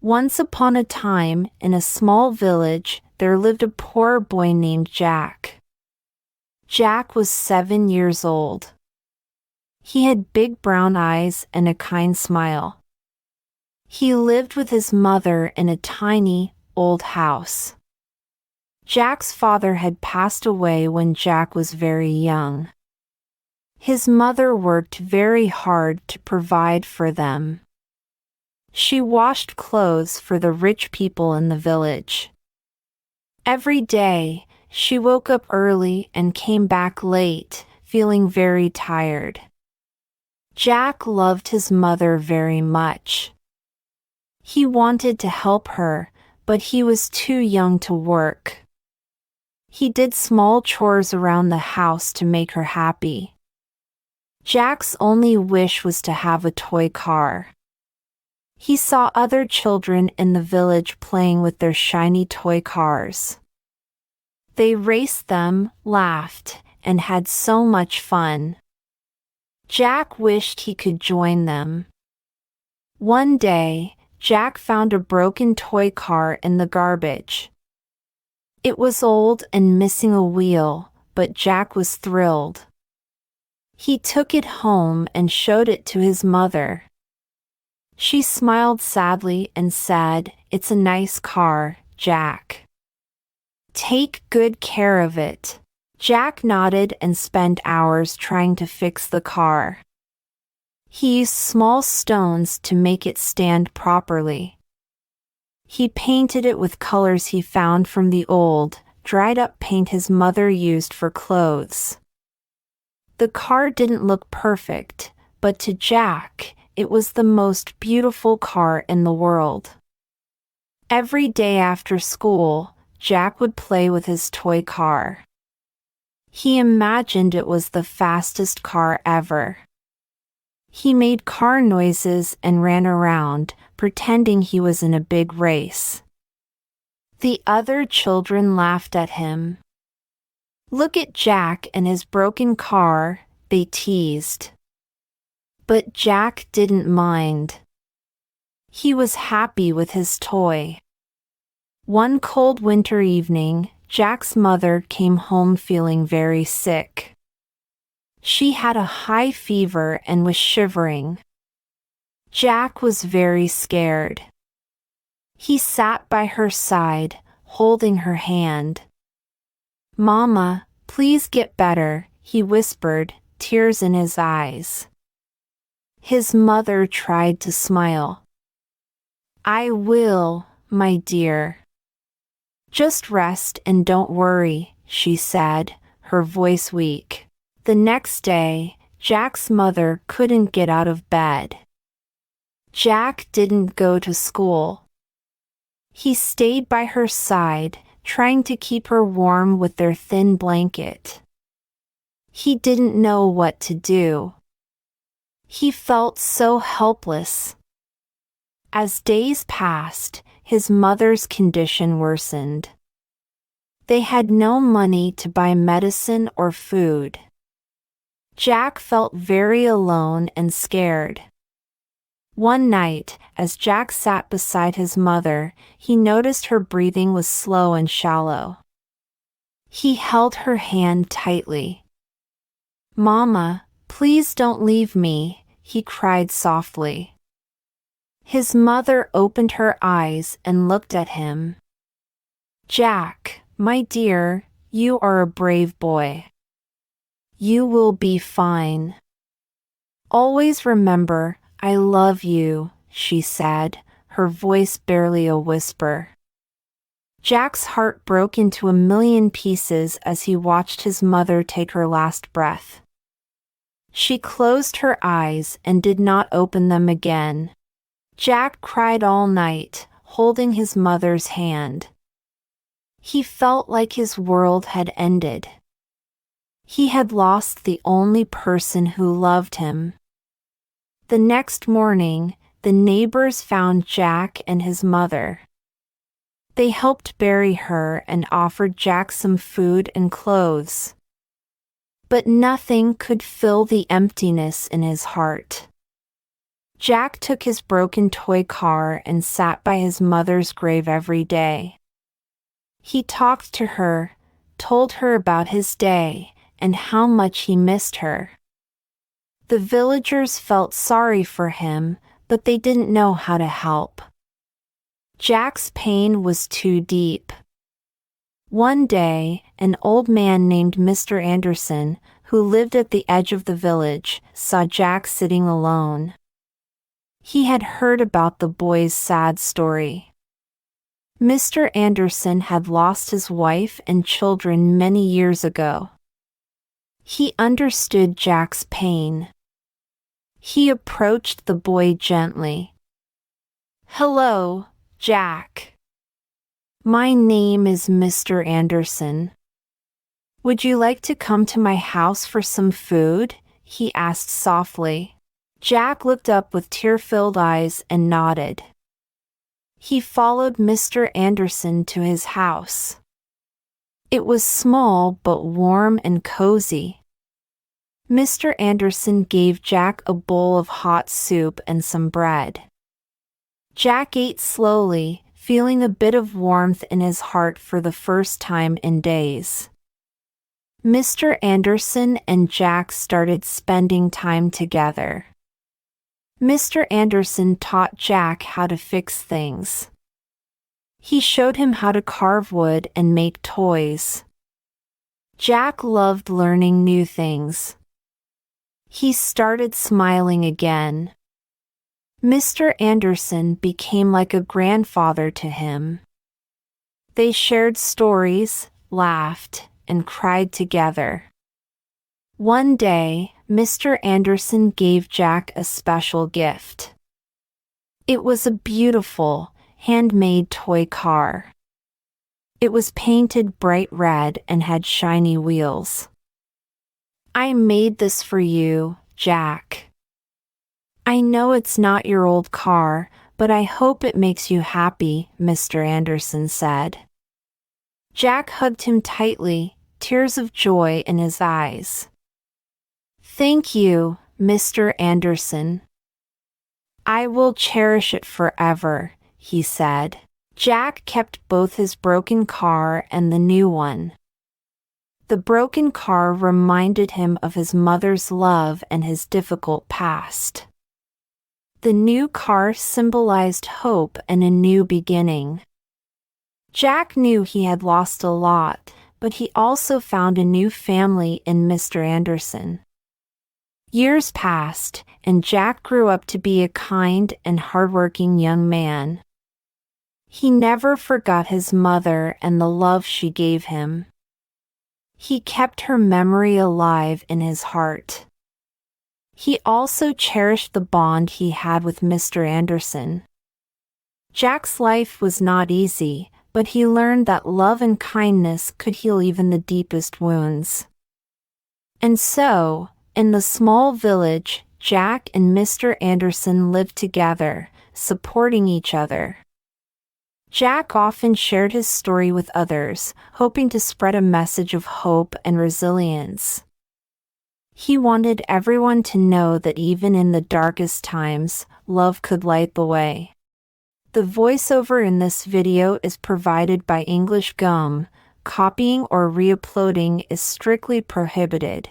Once upon a time, in a small village, there lived a poor boy named Jack. Jack was 7 years old. He had big brown eyes and a kind smile. He lived with his mother in a tiny, old house. Jack's father had passed away when Jack was very young. His mother worked very hard to provide for them. She washed clothes for the rich people in the village. Every day, she woke up early and came back late, feeling very tired. Jack loved his mother very much. He wanted to help her, but he was too young to work. He did small chores around the house to make her happy. Jack's only wish was to have a toy car. He saw other children in the village playing with their shiny toy cars. They raced them, laughed, and had so much fun. Jack wished he could join them. One day, Jack found a broken toy car in the garbage. It was old and missing a wheel, but Jack was thrilled. He took it home and showed it to his mother. She smiled sadly and said, "It's a nice car, Jack. Take good care of it." Jack nodded and spent hours trying to fix the car. He used small stones to make it stand properly. He painted it with colors he found from the old, dried-up paint his mother used for clothes. The car didn't look perfect, but to Jack, it was the most beautiful car in the world. Every day after school, Jack would play with his toy car. He imagined it was the fastest car ever. He made car noises and ran around, pretending he was in a big race. The other children laughed at him. "Look at Jack and his broken car," they teased. But Jack didn't mind. He was happy with his toy. One cold winter evening, Jack's mother came home feeling very sick. She had a high fever and was shivering. Jack was very scared. He sat by her side, holding her hand. "Mama, please get better," he whispered, tears in his eyes. His mother tried to smile. "I will, my dear. Just rest and don't worry," she said, her voice weak. The next day, Jack's mother couldn't get out of bed. Jack didn't go to school. He stayed by her side, trying to keep her warm with their thin blanket. He didn't know what to do. He felt so helpless. As days passed, his mother's condition worsened. They had no money to buy medicine or food. Jack felt very alone and scared. One night, as Jack sat beside his mother, he noticed her breathing was slow and shallow. He held her hand tightly. "Mama, please don't leave me," he cried softly. His mother opened her eyes and looked at him. "Jack, my dear, you are a brave boy. You will be fine. Always remember, I love you," she said, her voice barely a whisper. Jack's heart broke into a million pieces as he watched his mother take her last breath. She closed her eyes and did not open them again. Jack cried all night, holding his mother's hand. He felt like his world had ended. He had lost the only person who loved him. The next morning, the neighbors found Jack and his mother. They helped bury her and offered Jack some food and clothes. But nothing could fill the emptiness in his heart. Jack took his broken toy car and sat by his mother's grave every day. He talked to her, told her about his day, and how much he missed her. The villagers felt sorry for him, but they didn't know how to help. Jack's pain was too deep. One day, an old man named Mr. Anderson, who lived at the edge of the village, saw Jack sitting alone. He had heard about the boy's sad story. Mr. Anderson had lost his wife and children many years ago. He understood Jack's pain. He approached the boy gently. "Hello, Jack. My name is Mr. Anderson. Would you like to come to my house for some food?" he asked softly. Jack looked up with tear-filled eyes and nodded. He followed Mr. Anderson to his house. It was small but warm and cozy. Mr. Anderson gave Jack a bowl of hot soup and some bread. Jack ate slowly, feeling a bit of warmth in his heart for the first time in days. Mr. Anderson and Jack started spending time together. Mr. Anderson taught Jack how to fix things. He showed him how to carve wood and make toys. Jack loved learning new things. He started smiling again. Mr. Anderson became like a grandfather to him. They shared stories, laughed, and cried together. One day, Mr. Anderson gave Jack a special gift. It was a beautiful, handmade toy car. It was painted bright red and had shiny wheels. "I made this for you, Jack. I know it's not your old car, but I hope it makes you happy," Mr. Anderson said. Jack hugged him tightly, tears of joy in his eyes. "Thank you, Mr. Anderson. I will cherish it forever," he said. Jack kept both his broken car and the new one. The broken car reminded him of his mother's love and his difficult past. The new car symbolized hope and a new beginning. Jack knew he had lost a lot, but he also found a new family in Mr. Anderson. Years passed, and Jack grew up to be a kind and hardworking young man. He never forgot his mother and the love she gave him. He kept her memory alive in his heart. He also cherished the bond he had with Mr. Anderson. Jack's life was not easy, but he learned that love and kindness could heal even the deepest wounds. And so, in the small village, Jack and Mr. Anderson lived together, supporting each other. Jack often shared his story with others, hoping to spread a message of hope and resilience. He wanted everyone to know that even in the darkest times, love could light the way. The voiceover in this video is provided by English Gum. Copying or re-uploading is strictly prohibited.